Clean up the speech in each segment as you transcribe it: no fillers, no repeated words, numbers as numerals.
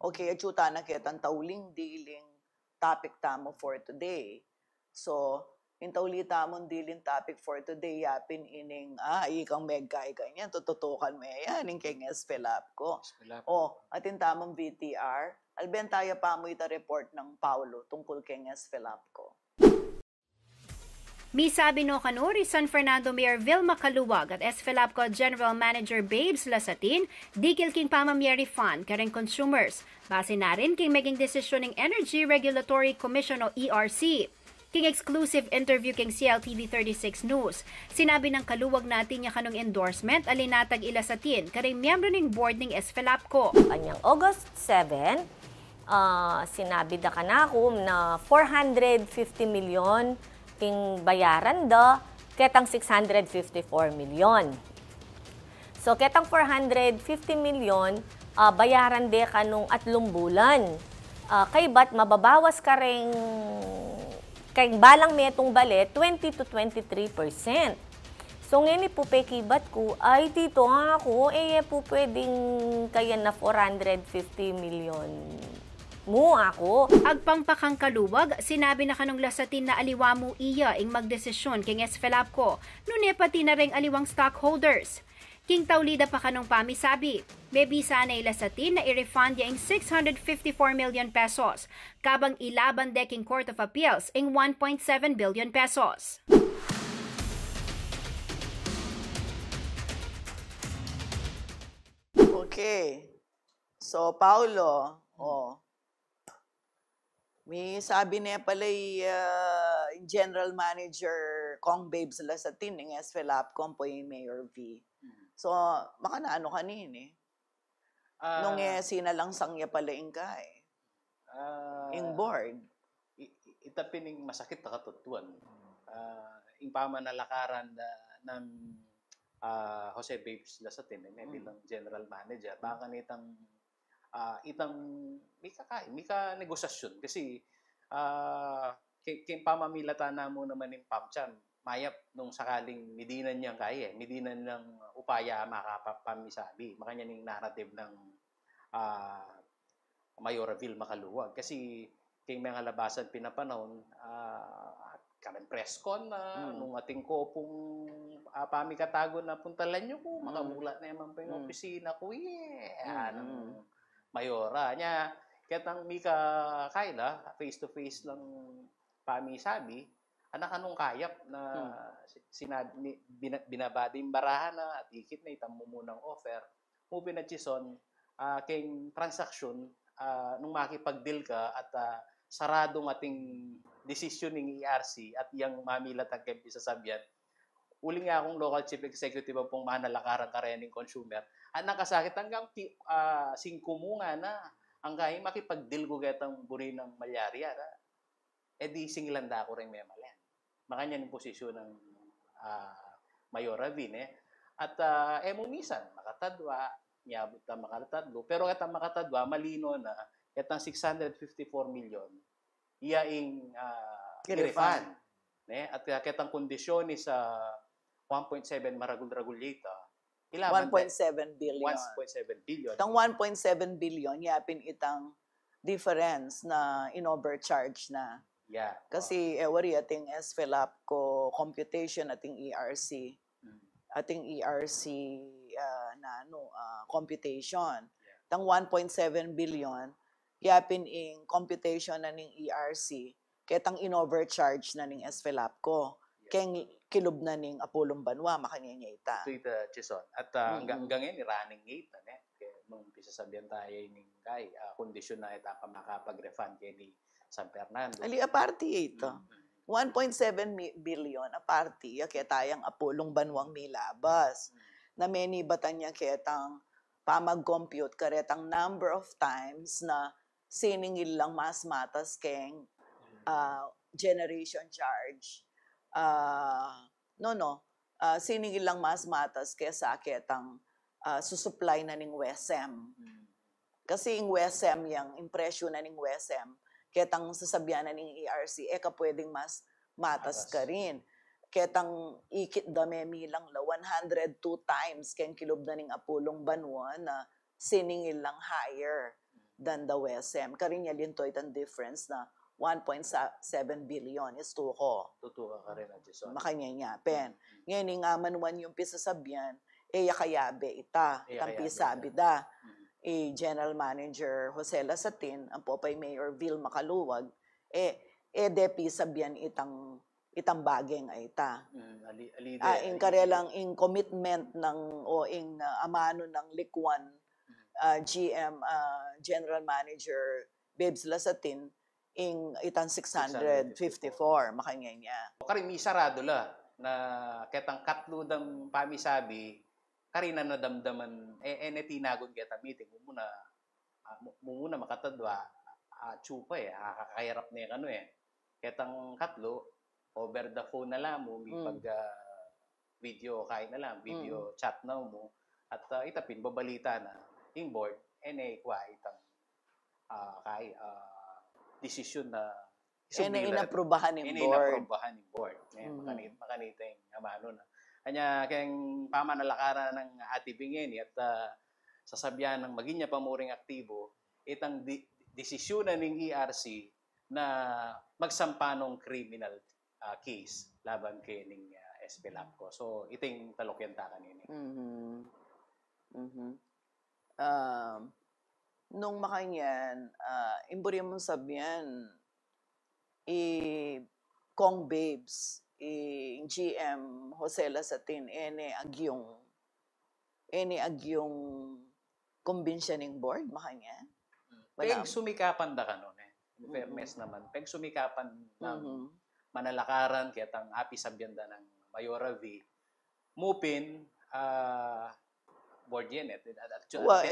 okay, achuta na kitang tauling diling topic tamo for today. So, yung tauli tamon diling topic for today, yapin ining, ikang megkay ganyan, tututukan mo yan, yung keng Espelap ko. Atin tamang VTR, albentaya pa mo ita report ng Paulo tungkol keng Espelap ko. Misabi no kanuri San Fernando Mayor Vilma Caluwag at Espelapco General Manager Babes Lasatin, dikil king pamamyeri fund kareng consumers. Base na rin king maging desisyon ng Energy Regulatory Commission o ERC. King exclusive interview king CLTV 36 News. Sinabi ng Caluwag natin niya kanong endorsement alinatag ilasatin kareng miyembro ng board ng Espelapco. Kanyang August 7, sinabi da kanako na 450 million king bayaran da, ketang 654 million. So, ketang 450 million, bayaran de kanong 3 bulan. Kay ba't mababawas ka rin, kay balang metong bale, 20 to 23%. So, ngayon po pekibat ko, ay dito nga ako, po pwedeng kaya na 450 million mo ako. Agpangpakang Caluwag, sinabi na kanong lasatin na aliwa mo iya ing magdesisyon king Espelapco, nune pati na ring aliwang stockholders. King Taulida pa kanong pamisabi, bebisa na ilasatin na i-refund ya ing 654 million pesos, kabang ilaban de king Court of Appeals ing 1.7 billion pesos. Okay. So, Paulo, may sabi niya pala yung General Manager Kong Babes Lasatin ng Espelapco po yung Mayor V. So, baka na ano kanin eh. Nung sinalang sangya pala yung ka eh. Yung board. Itapining masakit na katutuan. Yung pamanalakaran ng Jose Babes Lasatin, bilang General Manager, baka nitang itang may ka negosasyon kasi kay pamamilata na mo naman yung PAMCHAM mayap nung sakaling midinan niyang kaya midinan ng upaya makapamisabi makanya ning narrative ng Mayora Vilma Caluwag kasi kay mga labasan pinapanahon karon press con na nung ating kopong pamikatago na puntalan nyo ko makamulat na yaman pa yung opisina ko Mayora niya ketang mika kaila face to face lang pamisabi anak anong kayap na sinabi binabading barahan na at ikit na itamo munang offer mo pinatchison keng transaksyon nung makipag-deal ka at saradong ating decision ng ERC at yang mamilatag kay sasabihan uli nga akong local chief executive pong manalakaran karening consumer at nakasakit hanggang 5 mo nga na ang kaya makipag-deal ko getang buri ng malaria di singilanda ko rin may malen makanya ng posisyon ng Mayora Vine at mumisan makatadwa niabot na makatadlo pero katang makatadwa malino na katang 654 million iyaing i-refund at katang kondisyon sa 1.7 maragul-ragulyeta 1.7 billion. 1.7 billion. Itang 1.7 billion, yapin itang difference na in-overcharge na. Yeah. Kasi wari ating Espelapco computation ating ERC. Ating ERC computation. Itang 1.7 billion, yapin ing computation na ning ERC, ketang in-overcharge na ning Espelapco. Keng kilob na ning Apolong Banwa, makanya niya ita. So ita, Chison. At hanggang ngayon, running gate na nung pisasabihan tayo ning kay kondisyon na ita ka makapag-refund kay ni San Fernando. Ali, aparti ito. 1.7 billion, aparti, kaya tayang Apolong Banwang milabas. Na many batan niya ketang pamag-compute karetang number of times na siningil lang mas matas keng generation charge. Siningil lang mas matas kesa ketang susupply na ning WESM. Kasi yung WESM, yung impression na ning WESM, ketang sasabihan na ning ERC, ka pwedeng mas matas ka rin. Ketang ikit damemi lang la 102 times keng kilob na ning Apolong Banwa na siningil lang higher. than the WESM. Karinya lintoy tan difference na 1.7 billion is tuko. Tutuwa ka rin at Jason. Makanya niya, pen. Ngayon nga manuan yung pisasabyan, yakayabe ita, itang Yakayabe pisabi da. General Manager Jose Lasatin, ang popay Mayor Vilma Caluwag, de pisabyan itang bageng ay ita. In karelang in commitment ng o in amano ng Likwan GM General Manager Babes Lasatin in itang 654 makanya niya. Kari mi sarado la na ketang katludang pamisabi kari na nadamdaman tinagon kita meeting muna makatadwa chupa kakayarap niya ketang katlo over the phone na lang mo pag video kain na lang video chat na mo at itapin babalita na yung board kwa itang desisyon na inaprubahan ng board. Inaprubahan ng board. Makanita yung amano na. Kanya kayang pamanalakaran ng ati Bingeni at sasabihan ng maging niya pamuring aktibo, itang desisyonan ng ERC na magsampa ng criminal case laban kay ng SPLAPCO. So, iting talokyan ta kanini. Nung makanyan, imburi mong sabihan, Kong Babes, GM Jose Lasatin, ene agyong conventioning board, makanya. Peg sumikapan da ka nun In fairness naman, peg sumikapan ng manalakaran, kaya tang api sabyanda ng Mayora V, mupin, board yan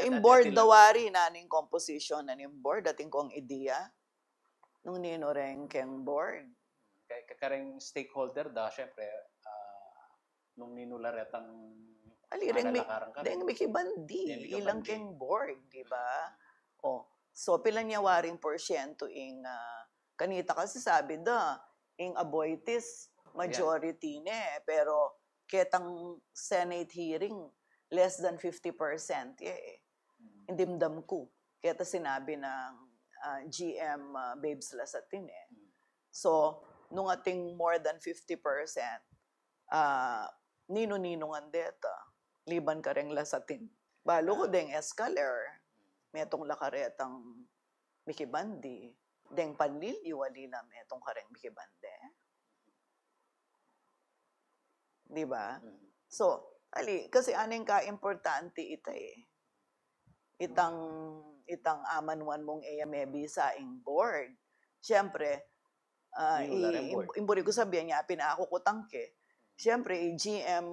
in board dawari naning composition naning board dating kong idea nung ninoreng keng board karing stakeholder da syempre nung ninularetang alireng Mickey Bandi ilang keng board di ba so pila niya waring porsyento ing kanita kasi sabi da ing aboitis majority ne pero ketang Senate hearing less than 50%. Indimdam ko. Kaya sinabi ng GM Babes Lasatin So, nung ating more than 50%, nino-ninongan deta. Liban ka rin Lasatin. Balo ko deng Escaler. Metong lakaretang Mickey Bandi. Deng Panlilyo, walila metong kareng Mickey Bandi. Diba? So, kasi aneng ka-importante ita itang amanwan mong mebi sa ing board. Siyempre, imburi ko sabihan niya, pinakukutang ke. Siyempre, GM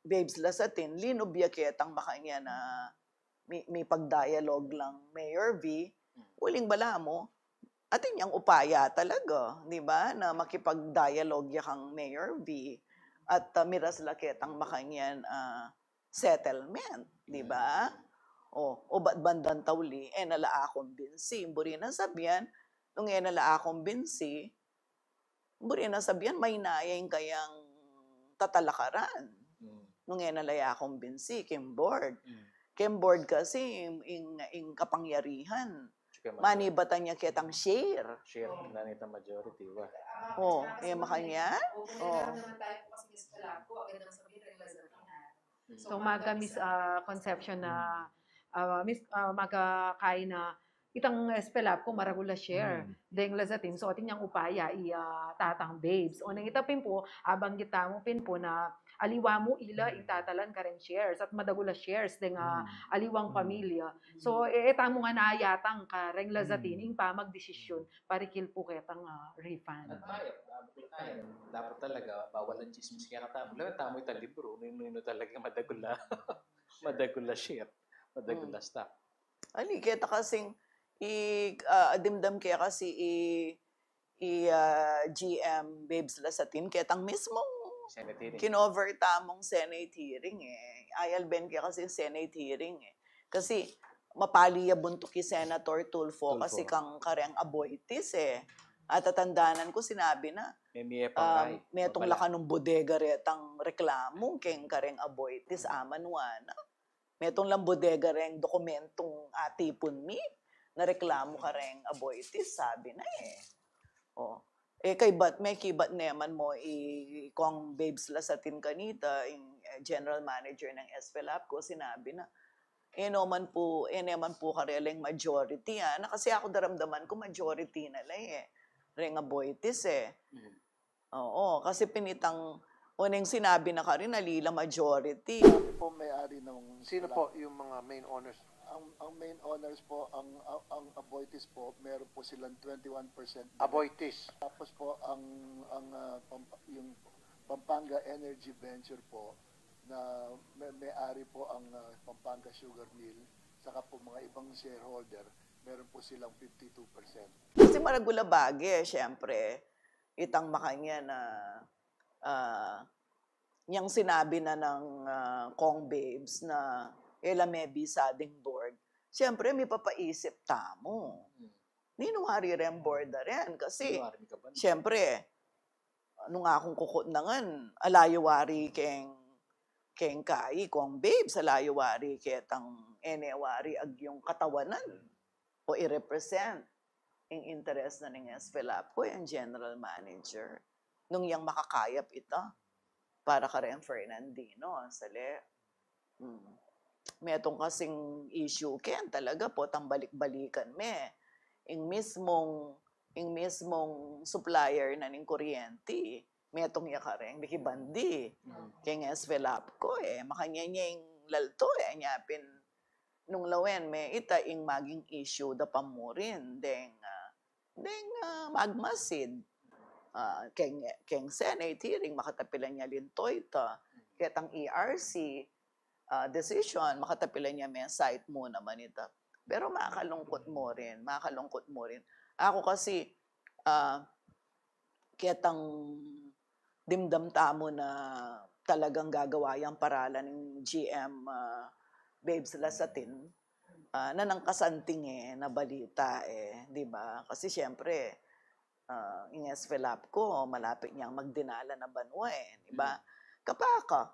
Babes Lasatin, linubya ketang makanya na may pagdialogue lang Mayor V, uling bala mo, atin niyang upaya talaga, di ba? Na makipag-dialogue ya kang Mayor V. At miras laketang makanyan settlement, di ba? O ba't bandang tawli, nala akong binsi. Buri na sabihan, nung nala akong binsi, buri na sabihan, may nayang kayang tatalakaran. Nung nala akong binsi, kim board. Kim board kasi, ing kapangyarihan. Manibatan niya ketang share. Share na nita majority ba? Makanya. So maga misconception na magakain na itang SPLAPCO maragula share. Deng Lasatin, so atin niyang upaya tatang Babes. O nang itapin po, abang kita mo pin po na aliwa mo ila itatalan ka rin shares at madagula shares deng aliwang pamilya. So eta mo nga naayatang ka ring Lasatin ing pamagdesisyon parikil po ketang refund. Dapat talaga bawal ang chismis kaya katabla tamoy ta libro nino talaga madagula share madagula stock. Ali kita kasing dimdam kaya kasi GM Babes Lasatin ketang mismong kinover tamong Senate hearing Ayal ben kaya kasi Senate hearing Kasi mapaliya buntok ki Senator Tulfo kasi kang kareng aboitis At tatandanan ko sinabi na metong lakan ng bodega retang reklamo keng kareng aboitis amanwana. Metong lang bodega reng dokumentong atipon mi, nareklamo ka reng aboitis, sabi na eh. Oh. Kay may kibat naman mo kung Babes Lasatin kanita, yung general manager ng SPLAPCO, sinabi na, naman po kareleng majority, na kasi ako daramdaman ko majority na lang eh. Reng aboitis eh. Oo, kasi pinitang, unang sinabi na ka rin, nalila majority. Po may-ari ng Sino po yung mga main owners? ang main owners po ang Aboitiz po meron po silang 21%. Aboitiz. Tapos po yung Pampanga Energy Venture po na may-ari po ang Pampanga Sugar Mill, saka po mga ibang shareholder, meron po silang 52%. Kasi maragula bagi, syempre, itang makanya na niyang sinabi na ng Kong Babes na may sading board, siyempre may papaisip tamo. Ninunghari rin board na rin. Kasi, siyempre, ano nga akong kukot na ngan, alayawari keng kai, Kong Babes, alayawari ketang enewari ag yung katawanan o i-represent yung interest na ng SPLAPCO, yung general manager. Nung yang makakayap ito, para ka rin Fernandino, sali. Metong kasing issue ken talaga po tambalik-balikan me. Yung mismong supplier na ning kuryente, metong ya ka rin, bikibandi. Kaya SPLAPCO makanya niya yung lalto nyapin nung lawen may ita ing maging issue da pamurin deng magmasid. Keng Senate hearing makatapilan niya lintoy ta. Ketang ERC decision, makatapilan niya may site mo naman ito. Pero makakalungkot mo rin. Ako kasi, ketang dimdam tamo na talagang gagawa yung paralan ng GM Babes Lasatin, na nang kasanting na balita di ba? Kasi syempre, yung SPLAPCO, malapit niyang magdinala na banwa di ba? Kapaka,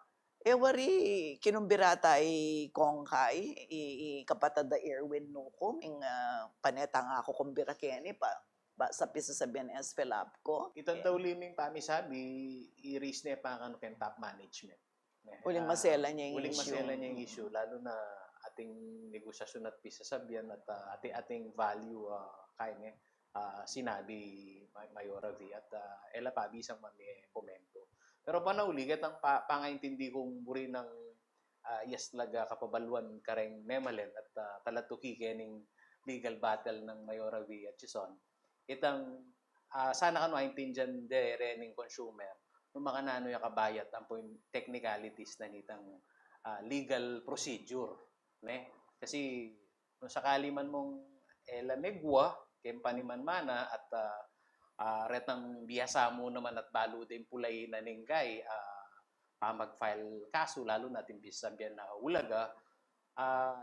wari kinumbirata kong kai, kapatada Erwin Nukom, panetang ako kumbira keni pa, sa pisasabihan SPLAPCO. Itang tauliming pamisabi, i-raise niya pa ang top management. Uling masela niya yung Uling issue. masela niya yung issue, lalo na ating negosasyon at pisasabihan at ating value kaya sinabi Mayora V at ela pa bisang mami komento. Pero panauligat ang pangaintindi kong muri ng yaslaga kapabaluan kareng memalen at talatuki kening legal battle ng Mayora V at Chison. Itang sana kano aintindihan de rening consumer no makanano ya kabayat ang technicalities na nitang legal procedure ne kasi kung sakali man mong lamegwa kempani man mana at retang biyasa mo naman at balo din pulay na ningkay mag-file kaso lalo natin bisabihan na ulaga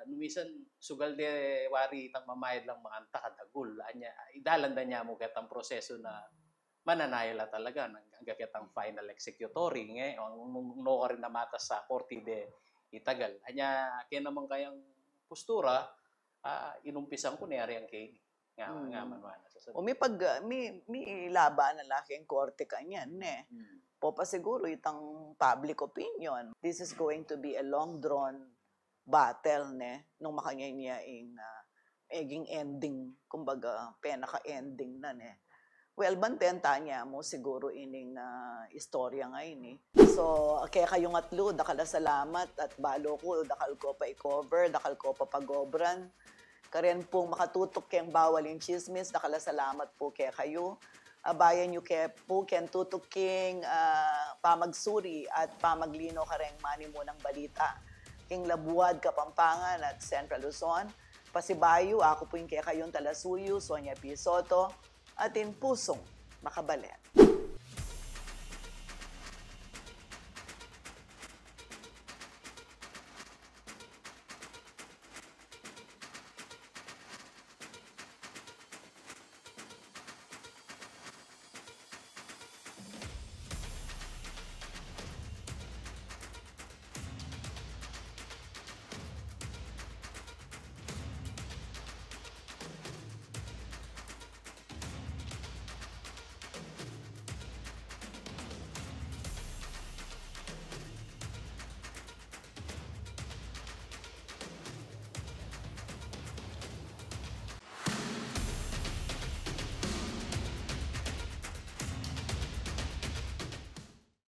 numisan sugal de wari itang mamayad lang mga antakadagul anya idalanda niya mo katang proseso na mananayala talaga hanggang katang final executory no ka rin namatas sa korte de itagal anya kaya naman kayang postura inumpisan ko niyari ang kay nga man o may laban na laking korte kanyan po pa siguro itang public opinion. This is going to be a long drawn battle nung makanya niya eging ending, kumbaga penaka-ending na Well, bantenta niya mo siguro ining istorya ngayon So, kaya kayong atlo, dakala salamat at balo ko, dakal ko pa i-cover, dakal ko pa pagobran. Karen pong makatutok kayong bawalin chismis, dakala salamat po kaya kayo. Abayan nyo kaya po ken tutuking pamagsuri at pamaglino kareng mani mo ng balita. King Labuad, Kapampangan at Central Luzon. Pasibayo, ako po yung kaya kayong Talasuyo, Sonia P. Soto, atin pusong makabalet.